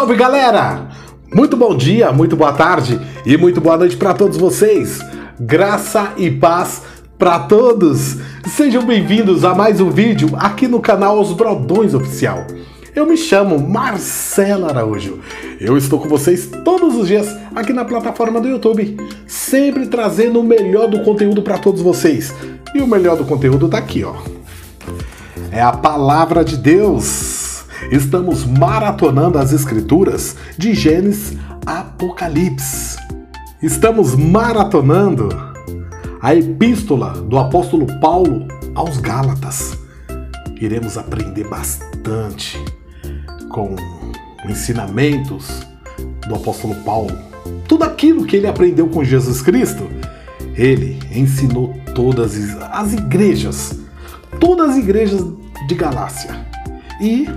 Salve, galera! Muito bom dia, muito boa tarde e muito boa noite para todos vocês. Graça e paz para todos. Sejam bem-vindos a mais um vídeo aqui no canal Os Brodões Oficial. Eu me chamo Marcelo Araújo. Eu estou com vocês todos os dias aqui na plataforma do YouTube, sempre trazendo o melhor do conteúdo para todos vocês. E o melhor do conteúdo tá aqui, ó. É a Palavra de Deus. Estamos maratonando as escrituras de Gênesis a Apocalipse. Estamos maratonando a epístola do apóstolo Paulo aos Gálatas. Iremos aprender bastante com ensinamentos do apóstolo Paulo. Tudo aquilo que ele aprendeu com Jesus Cristo, ele ensinou todas as igrejas de Galácia. E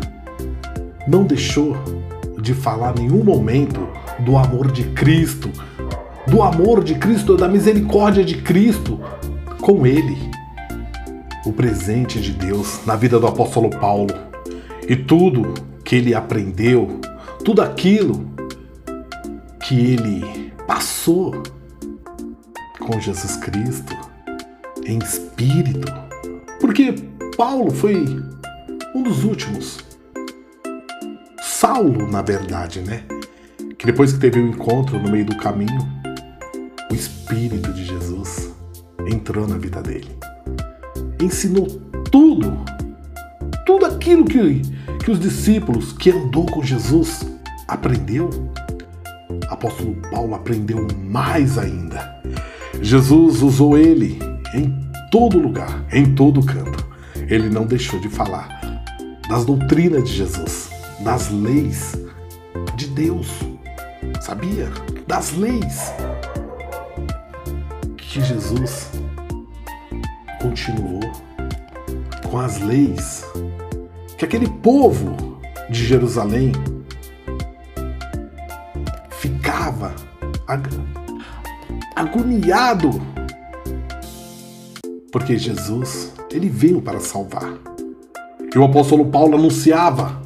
não deixou de falar em nenhum momento do amor de Cristo, da misericórdia de Cristo com ele. O presente de Deus na vida do apóstolo Paulo e tudo que ele aprendeu, tudo aquilo que ele passou com Jesus Cristo em espírito, porque Paulo foi um dos últimos. Saulo, na verdade, né? Que depois que teve um encontro no meio do caminho, o Espírito de Jesus entrou na vida dele. Ensinou tudo aquilo que os discípulos que andou com Jesus aprendeu. Apóstolo Paulo aprendeu mais ainda. Jesus usou ele em todo lugar, em todo canto. Ele não deixou de falar das doutrinas de Jesus, das leis de Deus, sabia? Das leis que Jesus continuou com as leis que aquele povo de Jerusalém ficava agoniado, porque Jesus, ele veio para salvar. E o apóstolo Paulo anunciava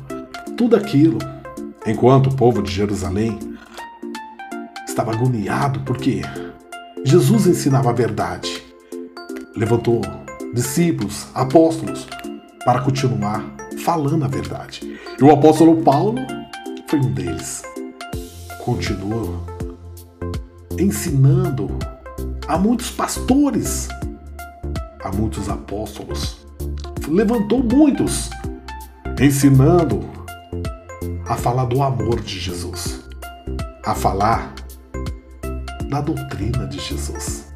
tudo aquilo, enquanto o povo de Jerusalém estava agoniado, porque Jesus ensinava a verdade. Levantou discípulos, apóstolos, para continuar falando a verdade. E o apóstolo Paulo foi um deles. Continuou ensinando a muitos pastores, a muitos apóstolos. Levantou muitos, ensinando a falar do amor de Jesus, a falar da doutrina de Jesus,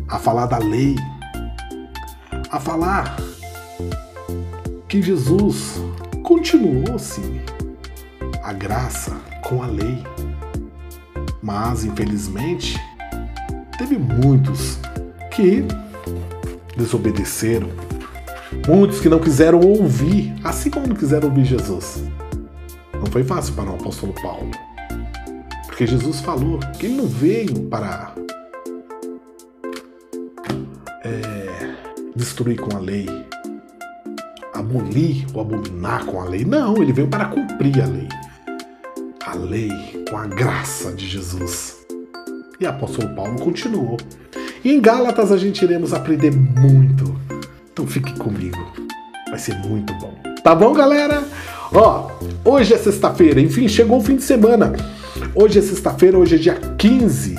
a falar da lei, a falar que Jesus continuou sim a graça com a lei, mas infelizmente teve muitos que desobedeceram, muitos que não quiseram ouvir, assim como não quiseram ouvir Jesus. Não foi fácil para o apóstolo Paulo, porque Jesus falou que ele não veio para destruir com a lei, abolir ou abominar com a lei. Não, ele veio para cumprir a lei com a graça de Jesus. E o apóstolo Paulo continuou. E em Gálatas a gente iremos aprender muito. Então fique comigo, vai ser muito bom. Tá bom, galera? Ó, hoje é sexta-feira, enfim, chegou o fim de semana. Hoje é sexta-feira, hoje é dia 15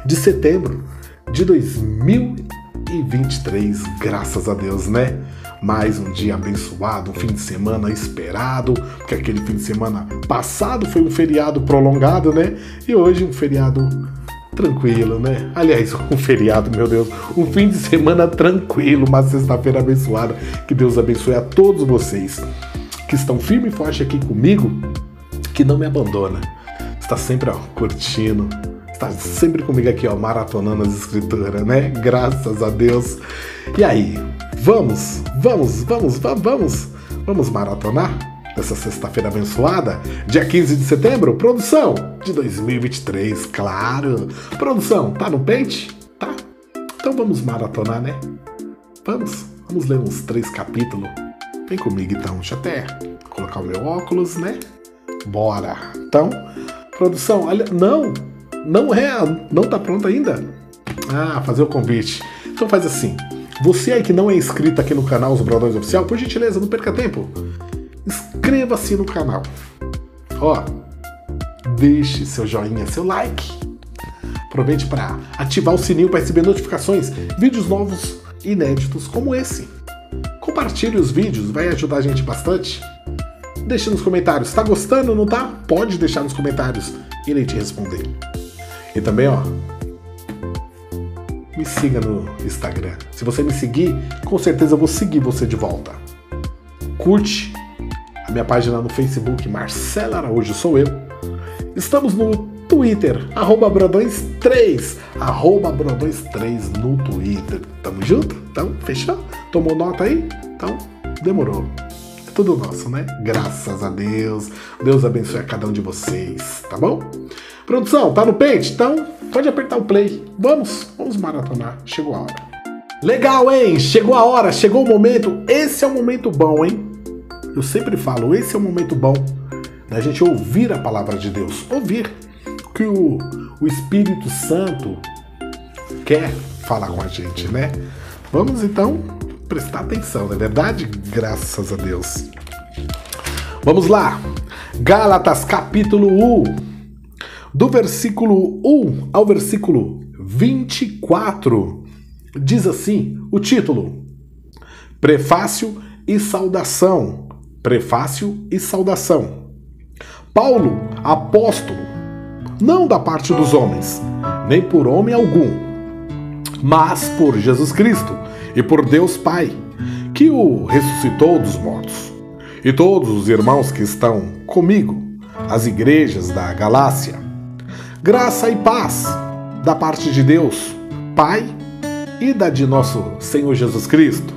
de setembro de 2023, graças a Deus, né? Mais um dia abençoado, um fim de semana esperado, porque aquele fim de semana passado foi um feriado prolongado, né? E hoje um feriado tranquilo, né? Aliás, um feriado, meu Deus, um fim de semana tranquilo, uma sexta-feira abençoada. Que Deus abençoe a todos vocês que estão firme e forte aqui comigo, que não me abandona, está sempre, ó, curtindo, está sempre comigo aqui, ó, maratonando as escrituras, né? Graças a Deus. E aí, vamos maratonar nessa sexta-feira abençoada, dia 15 de setembro, produção de 2023, claro. Produção, tá no pente? Tá? Então vamos maratonar, né? Vamos ler uns 3 capítulos. Vem comigo então, deixa eu até colocar o meu óculos, né? Bora! Então, produção, olha, não tá pronto ainda? Ah, fazer o convite. Então faz assim, você aí que não é inscrito aqui no canal Os Brodões Oficial, por gentileza, não perca tempo. Inscreva-se no canal. Ó, deixe seu joinha, seu like. Aproveite para ativar o sininho para receber notificações, vídeos novos e inéditos como esse. Compartilhe os vídeos, vai ajudar a gente bastante. Deixe nos comentários, tá gostando, não tá? Pode deixar nos comentários, irei te responder. E também, ó, me siga no Instagram. Se você me seguir, com certeza eu vou seguir você de volta. Curte a minha página no Facebook, Marcelo Araújo sou eu. Estamos no Twitter, @Brodões3, @Brodões3 no Twitter. Tamo junto? Então, fechou? Tomou nota aí? Então, demorou. É tudo nosso, né? Graças a Deus. Deus abençoe a cada um de vocês, tá bom? Produção, tá no pente? Então, pode apertar o play. Vamos maratonar. Chegou a hora. Legal, hein? Chegou a hora, chegou o momento. Esse é o momento bom, hein? Eu sempre falo, esse é o momento bom da gente ouvir a palavra de Deus. Ouvir o que o Espírito Santo quer falar com a gente, né? Vamos então prestar atenção, não é verdade? Graças a Deus. Vamos lá. Gálatas capítulo 1. Do versículo 1 ao versículo 24, diz assim o título: Prefácio e saudação. Prefácio e saudação. Paulo, apóstolo, não da parte dos homens, nem por homem algum, mas por Jesus Cristo e por Deus Pai, que o ressuscitou dos mortos, e todos os irmãos que estão comigo, as igrejas da Galácia. Graça e paz da parte de Deus, Pai, e da de nosso Senhor Jesus Cristo,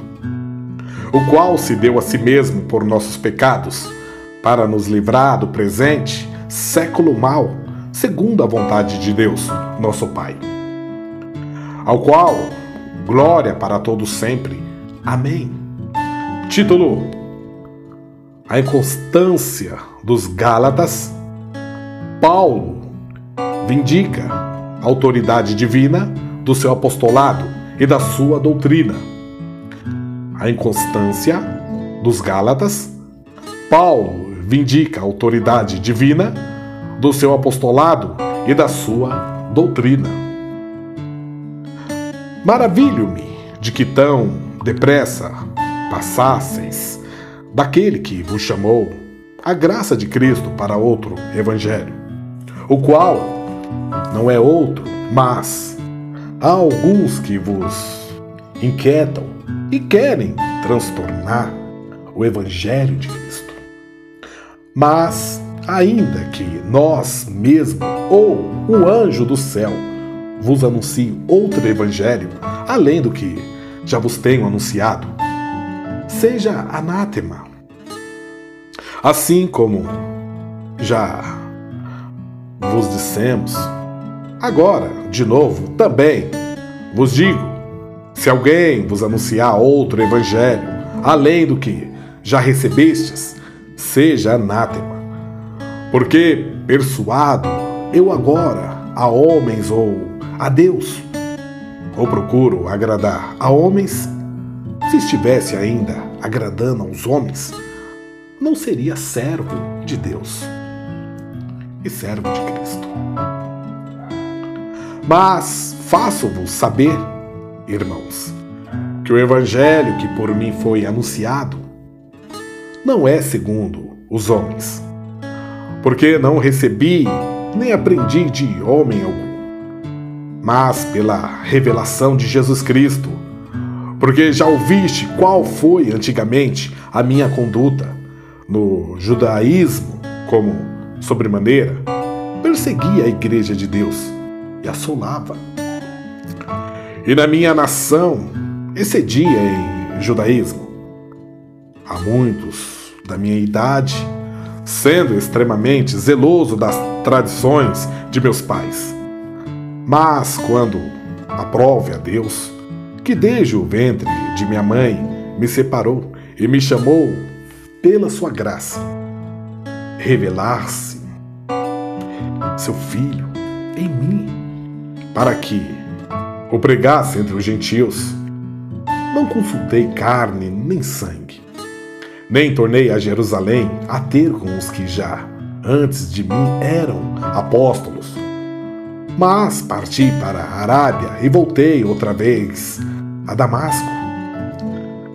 o qual se deu a si mesmo por nossos pecados, para nos livrar do presente século mau, segundo a vontade de Deus, nosso Pai. Ao qual, glória para todos sempre. Amém. Título: A inconstância dos Gálatas. Paulo vindica a autoridade divina do seu apostolado e da sua doutrina. A inconstância dos Gálatas. Paulo vindica a autoridade divina do seu apostolado e da sua doutrina. Maravilho-me de que tão depressa passasseis daquele que vos chamou a graça de Cristo para outro evangelho, o qual não é outro, mas há alguns que vos inquietam e querem transtornar o evangelho de Cristo. Mas, ainda que nós mesmos ou um anjo do céu vos anuncie outro evangelho, além do que já vos tenho anunciado, seja anátema. Assim como já vos dissemos, agora, de novo, também vos digo, se alguém vos anunciar outro evangelho, além do que já recebestes, seja anátema. Porque persuado eu agora a homens ou a Deus, ou procuro agradar a homens, se estivesse ainda agradando aos homens, não seria servo de Deus e servo de Cristo. Mas faço-vos saber, irmãos, que o evangelho que por mim foi anunciado não é segundo os homens, porque não recebi nem aprendi de homem algum, mas pela revelação de Jesus Cristo, porque já ouviste qual foi antigamente a minha conduta no judaísmo, como sobremaneira perseguia a igreja de Deus e assolava. E na minha nação excedia em judaísmo. Há muitos da minha idade, sendo extremamente zeloso das tradições de meus pais. Mas quando aprove a Deus, que desde o ventre de minha mãe me separou e me chamou pela sua graça, revelar-se seu Filho em mim, para que o pregasse entre os gentios. Não consultei carne nem sangue, nem tornei a Jerusalém a ter com os que já antes de mim eram apóstolos, mas parti para a Arábia e voltei outra vez a Damasco.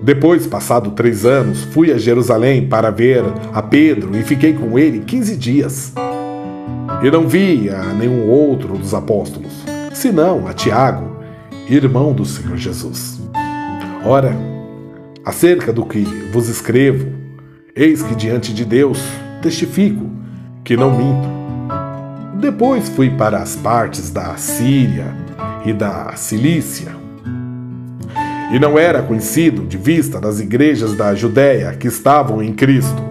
Depois, passado 3 anos, fui a Jerusalém para ver a Pedro e fiquei com ele 15 dias. E não vi a nenhum outro dos apóstolos, senão a Tiago, irmão do Senhor Jesus. Ora, acerca do que vos escrevo, eis que diante de Deus testifico que não minto. Depois fui para as partes da Síria e da Cilícia, e não era conhecido de vista das igrejas da Judéia que estavam em Cristo,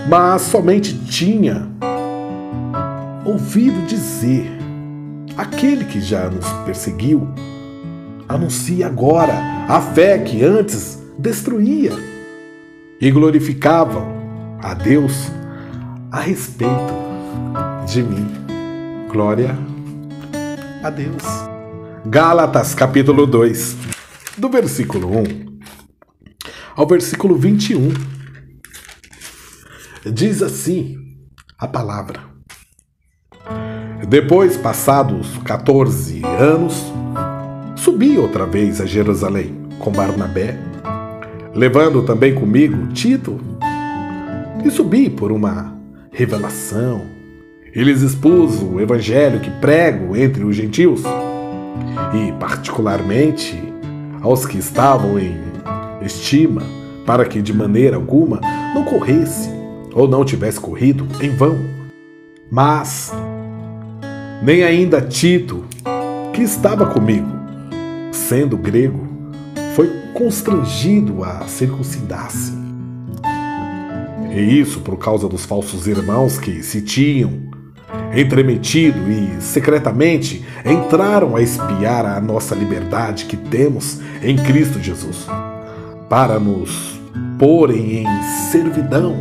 mas somente tinha ouvido dizer: aquele que já nos perseguiu anuncia agora a fé que antes destruía, e glorificavam a Deus a respeito de mim. Glória a Deus. Gálatas capítulo 2, do versículo 1 ao versículo 21. Diz assim a palavra: Depois, passados 14 anos, subi outra vez a Jerusalém com Barnabé, levando também comigo Tito, e subi por uma revelação. E lhes expus o evangelho que prego entre os gentios, e particularmente aos que estavam em estima, para que de maneira alguma não corresse ou não tivesse corrido em vão. Mas nem ainda Tito, que estava comigo, sendo grego, foi constrangido a circuncidar-se. E isso por causa dos falsos irmãos que se tinham entremetido e secretamente entraram a espiar a nossa liberdade que temos em Cristo Jesus, para nos porem em servidão,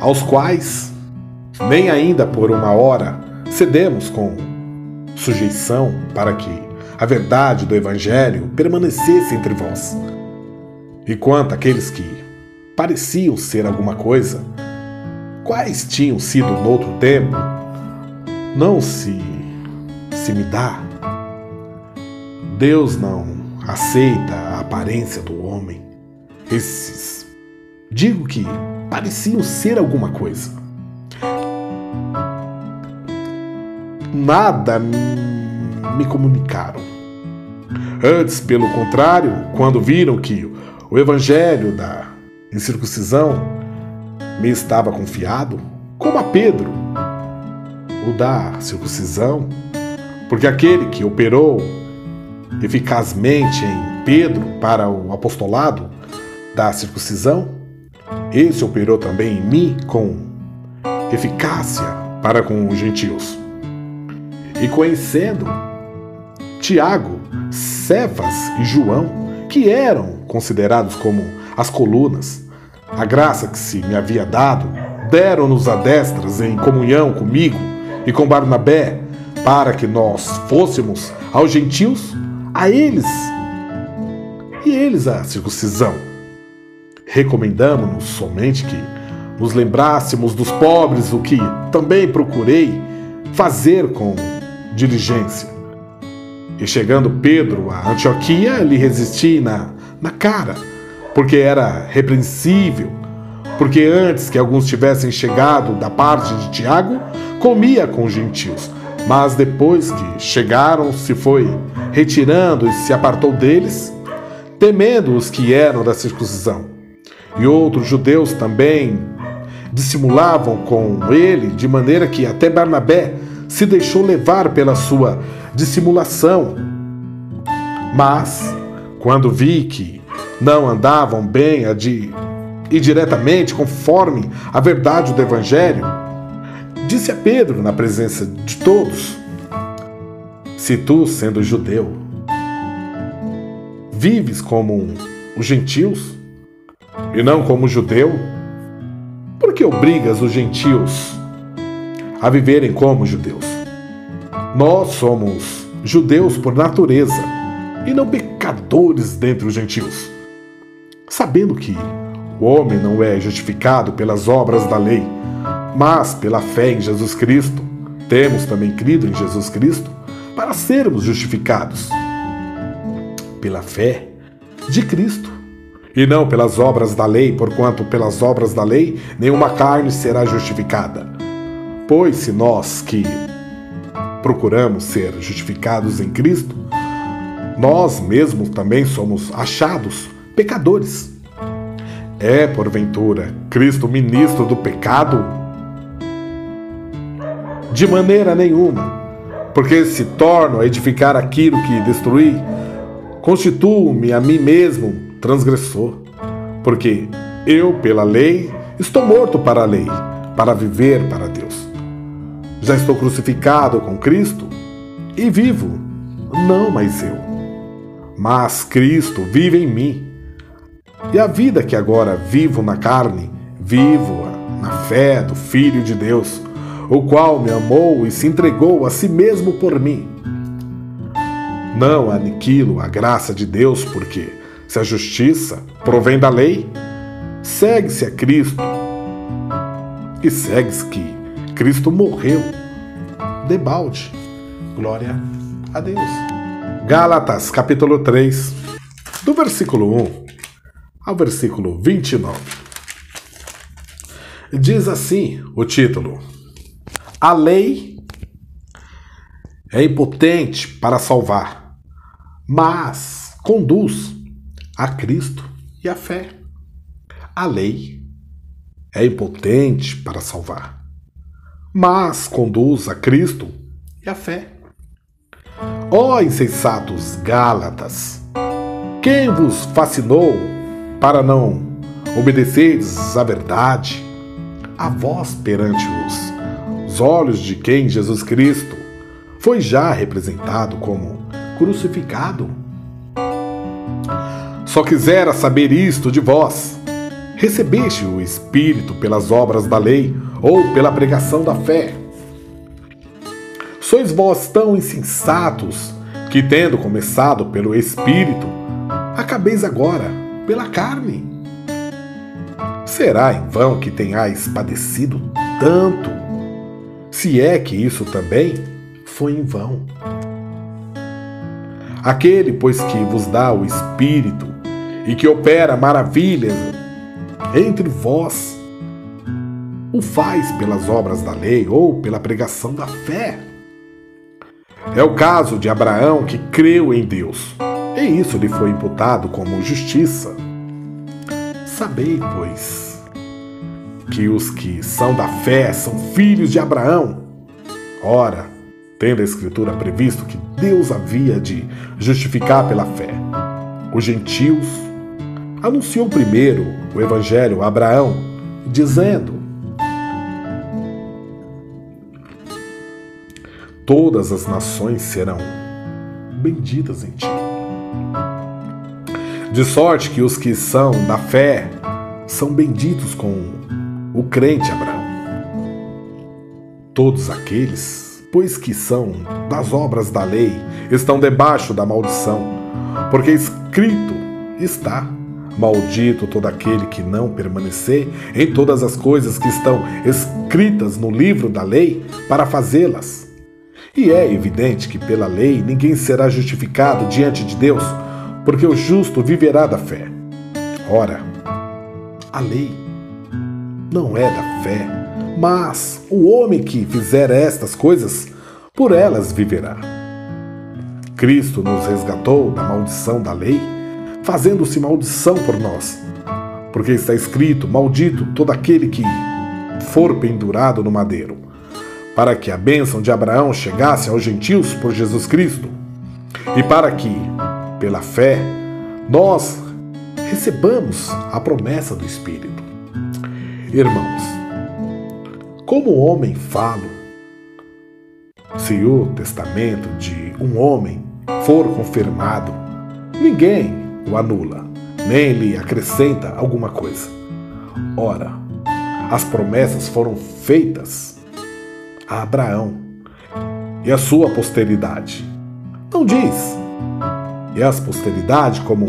aos quais nem ainda por uma hora cedemos com sujeição, para que a verdade do Evangelho permanecesse entre vós. E quanto àqueles que pareciam ser alguma coisa, quais tinham sido noutro tempo, não se me dá. Deus não aceita a aparência do homem. Esses, digo que pareciam ser alguma coisa, nada me comunicaram. Antes, pelo contrário, quando viram que o evangelho da incircuncisão me estava confiado, como a Pedro o da circuncisão, porque aquele que operou eficazmente em Pedro para o apostolado da circuncisão, esse operou também em mim com eficácia para com os gentios. E conhecendo Tiago, Cefas e João, que eram considerados como as colunas, a graça que se me havia dado, deram-nos a destras em comunhão comigo e com Barnabé, para que nós fôssemos aos gentios, a eles, e eles a circuncisão. Recomendamos-nos somente que nos lembrássemos dos pobres, o que também procurei fazer com diligência. E chegando Pedro a Antioquia, lhe resisti na cara, porque era repreensível, porque antes que alguns tivessem chegado da parte de Tiago, comia com os gentios, mas depois que chegaram, se foi retirando e se apartou deles, temendo os que eram da circuncisão. E outros judeus também dissimulavam com ele, de maneira que até Barnabé se deixou levar pela sua dissimulação. Mas, quando vi que não andavam bem e diretamente conforme a verdade do Evangelho, disse a Pedro na presença de todos: se tu, sendo judeu, vives como os gentios, e não como judeu? Por que obrigas os gentios a viverem como judeus? Nós somos judeus por natureza e não pecadores dentre os gentios. Sabendo que o homem não é justificado pelas obras da lei, mas pela fé em Jesus Cristo, temos também crido em Jesus Cristo para sermos justificados pela fé de Cristo, e não pelas obras da lei, porquanto pelas obras da lei nenhuma carne será justificada. Pois se nós que procuramos ser justificados em Cristo, nós mesmos também somos achados pecadores. É, porventura, Cristo ministro do pecado? De maneira nenhuma, porque se torno a edificar aquilo que destruí, constituo-me a mim mesmo transgressor, porque eu, pela lei, estou morto para a lei, para viver para Deus. Já estou crucificado com Cristo e vivo, não mais eu, mas Cristo vive em mim. E a vida que agora vivo na carne, vivo na fé do Filho de Deus, o qual me amou e se entregou a si mesmo por mim. Não aniquilo a graça de Deus, porque se a justiça provém da lei, segue-se a Cristo, e segue-se que Cristo morreu debalde. Glória a Deus. Gálatas, capítulo 3, do versículo 1 ao versículo 29. Diz assim o título: A lei é impotente para salvar, mas conduz a Cristo e a fé. A lei é impotente para salvar, mas conduz a Cristo e a fé. Ó insensatos Gálatas, quem vos fascinou para não obedeceres à verdade, a vós perante os olhos de quem Jesus Cristo foi já representado como crucificado? Só quisera saber isto de vós: recebeste o Espírito pelas obras da lei ou pela pregação da fé? Sois vós tão insensatos que, tendo começado pelo Espírito, acabeis agora pela carne? Será em vão que tenhais padecido tanto, se é que isso também foi em vão? Aquele, pois, que vos dá o Espírito e que opera maravilhas entre vós, o faz pelas obras da lei ou pela pregação da fé? É o caso de Abraão, que creu em Deus, e isso lhe foi imputado como justiça. Sabei, pois, que os que são da fé são filhos de Abraão. Ora, tendo a Escritura previsto que Deus havia de justificar pela fé os gentios, anunciou primeiro o Evangelho a Abraão, dizendo: todas as nações serão benditas em ti. De sorte que os que são da fé são benditos com o crente Abraão. Todos aqueles, pois, que são das obras da lei, estão debaixo da maldição, porque escrito está: maldito todo aquele que não permanecer em todas as coisas que estão escritas no livro da lei para fazê-las. E é evidente que pela lei ninguém será justificado diante de Deus, porque o justo viverá da fé. Ora, a lei não é da fé, mas o homem que fizer estas coisas, por elas viverá. Cristo nos resgatou da maldição da lei, fazendo-se maldição por nós, porque está escrito: maldito todo aquele que for pendurado no madeiro, para que a bênção de Abraão chegasse aos gentios por Jesus Cristo, e para que, pela fé, nós recebamos a promessa do Espírito. Irmãos, como homem falo, se o testamento de um homem for confirmado, ninguém o anula, nem lhe acrescenta alguma coisa. Ora, as promessas foram feitas a Abraão e a sua posteridade. Não diz, e as posteridade como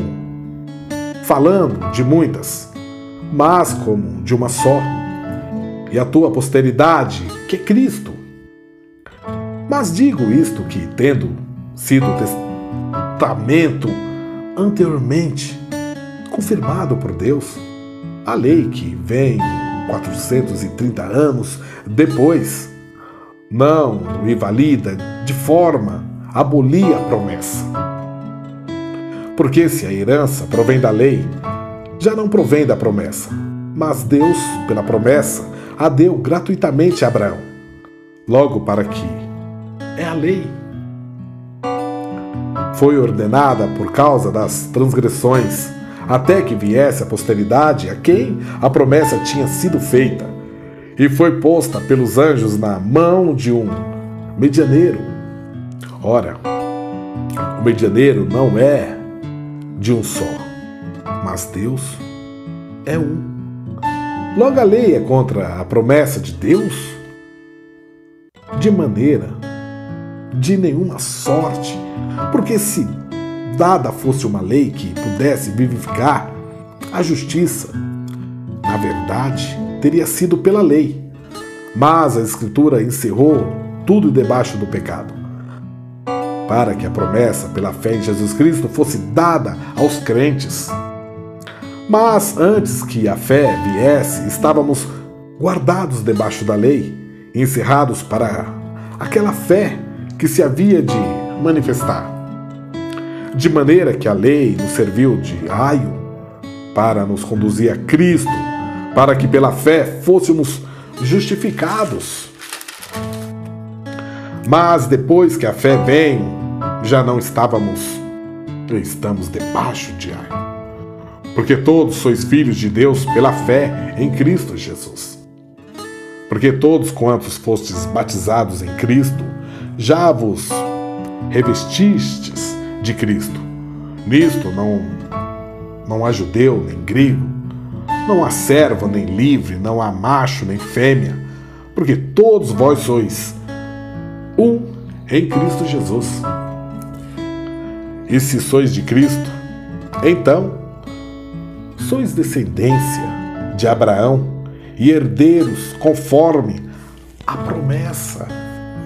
falando de muitas, mas como de uma só, e a tua posteridade, que é Cristo. Mas digo isto que, tendo sido testamento anteriormente confirmado por Deus, a lei que vem 430 anos depois não o invalida de forma a abolir a promessa. Porque se a herança provém da lei, já não provém da promessa, mas Deus, pela promessa, a deu gratuitamente a Abraão. Logo, para que é a lei foi ordenada por causa das transgressões, até que viesse a posteridade a quem a promessa tinha sido feita, e foi posta pelos anjos na mão de um medianeiro. Ora, o medianeiro não é de um só, mas Deus é um. Logo, a lei é contra a promessa de Deus? De maneira, de nenhuma sorte, porque se dada fosse uma lei que pudesse vivificar a justiça, na verdade, teria sido pela lei. Mas a Escritura encerrou tudo debaixo do pecado, para que a promessa pela fé em Jesus Cristo fosse dada aos crentes. Mas antes que a fé viesse, estávamos guardados debaixo da lei, encerrados para aquela fé que se havia de manifestar. De maneira que a lei nos serviu de aio para nos conduzir a Cristo, para que pela fé fôssemos justificados. Mas depois que a fé veio, já não estamos debaixo de aio. Porque todos sois filhos de Deus pela fé em Cristo Jesus. Porque todos quantos fostes batizados em Cristo, já vos revestistes de Cristo. Nisto não há judeu nem grego, não há servo nem livre, não há macho nem fêmea, porque todos vós sois um em Cristo Jesus. E se sois de Cristo, então sois descendência de Abraão e herdeiros conforme a promessa.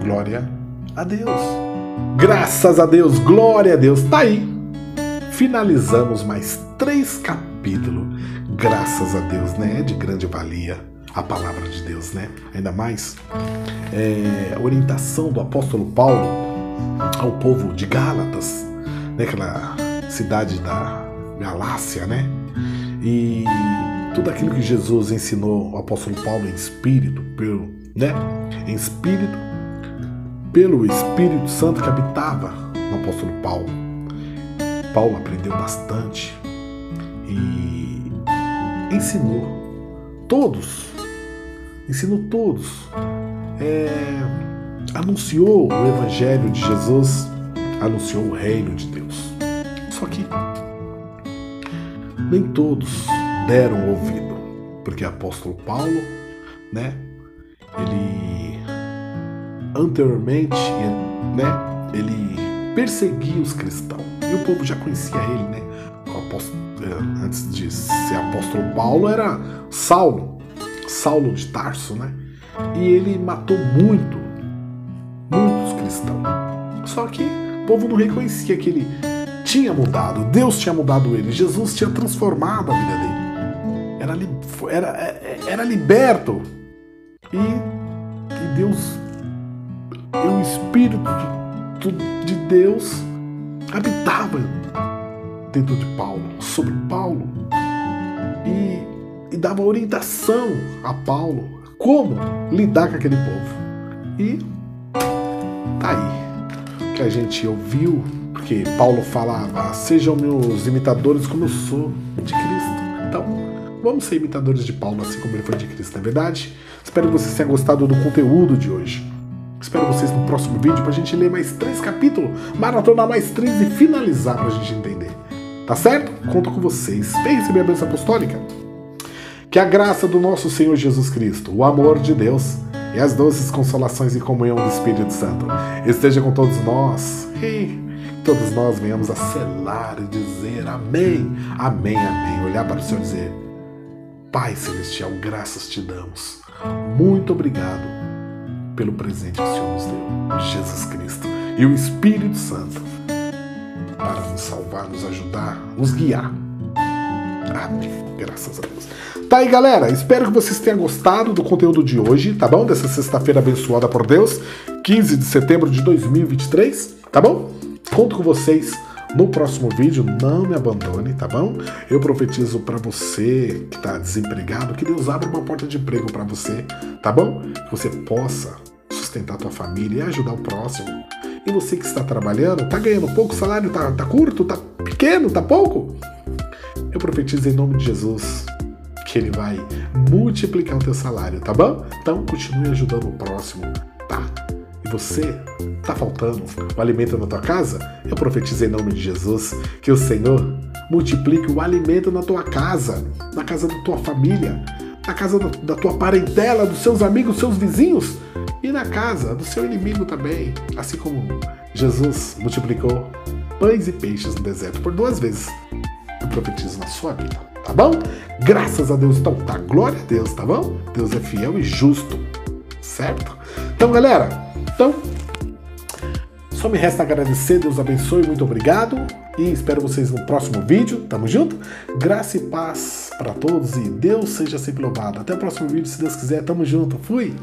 Glória a Deus. Graças a Deus, glória a Deus. Tá aí. Finalizamos mais 3 capítulos. Graças a Deus, né? É de grande valia a palavra de Deus, né? Ainda mais a orientação do apóstolo Paulo ao povo de Gálatas, né? Aquela cidade da Galácia, né? E tudo aquilo que Jesus ensinou ao apóstolo Paulo em espírito, pelo Espírito Santo que habitava no apóstolo Paulo. Paulo aprendeu bastante e ensinou todos, anunciou o Evangelho de Jesus, anunciou o reino de Deus. Só que nem todos deram ouvido, porque o apóstolo Paulo, né, ele anteriormente, né, ele perseguia os cristãos, e o povo já conhecia ele, né? Antes de ser apóstolo Paulo era Saulo de Tarso, né? E ele matou muitos cristãos. Só que o povo não reconhecia que ele tinha mudado, Deus tinha mudado ele, Jesus tinha transformado a vida dele. Era liberto. E Deus, o Espírito de Deus habitava dentro de Paulo, sobre Paulo, e dava orientação a Paulo como lidar com aquele povo. E tá aí que a gente ouviu, porque Paulo falava: sejam meus imitadores como eu sou de Cristo. Então, vamos ser imitadores de Paulo, assim como ele foi de Cristo, não é verdade? Espero que vocês tenham gostado do conteúdo de hoje. Espero vocês no próximo vídeo pra gente ler mais 3 capítulos, maratonar mais 3 e finalizar pra gente entender. Tá Tá certo? Conto com vocês. Vem receber a bênção apostólica. Que a graça do nosso Senhor Jesus Cristo, o amor de Deus e as doces consolações e comunhão do Espírito Santo esteja com todos nós. E todos nós venhamos a selar e dizer amém, amém, amém. Olhar para o Senhor e dizer: Pai Celestial, graças te damos. Muito obrigado pelo presente que o Senhor nos deu, Jesus Cristo e o Espírito Santo, para nos salvar, nos ajudar, nos guiar. Amém. Graças a Deus. Tá aí, galera. Espero que vocês tenham gostado do conteúdo de hoje, tá bom? Dessa sexta-feira abençoada por Deus, 15 de setembro de 2023, tá bom? Conto com vocês no próximo vídeo. Não me abandone, tá bom? Eu profetizo para você que tá desempregado, que Deus abra uma porta de emprego para você, tá bom? Que você possa sustentar a tua família e ajudar o próximo. E você que está trabalhando, tá ganhando pouco, o salário tá curto, tá pequeno, tá pouco? Eu profetizo em nome de Jesus que Ele vai multiplicar o teu salário, tá bom? Então continue ajudando o próximo, tá? E você, tá faltando o alimento na tua casa? Eu profetizo em nome de Jesus que o Senhor multiplique o alimento na tua casa, na casa da tua família, na casa da tua parentela, dos seus amigos, dos seus vizinhos e na casa do seu inimigo também, assim como Jesus multiplicou pães e peixes no deserto por 2 vezes. Eu profetizo na sua vida, tá bom? Graças a Deus, então tá, glória a Deus, tá bom? Deus é fiel e justo, certo? Então, galera, só me resta agradecer, Deus abençoe, muito obrigado e espero vocês no próximo vídeo, tamo junto? Graça e paz para todos e Deus seja sempre louvado. Até o próximo vídeo, se Deus quiser, tamo junto, fui!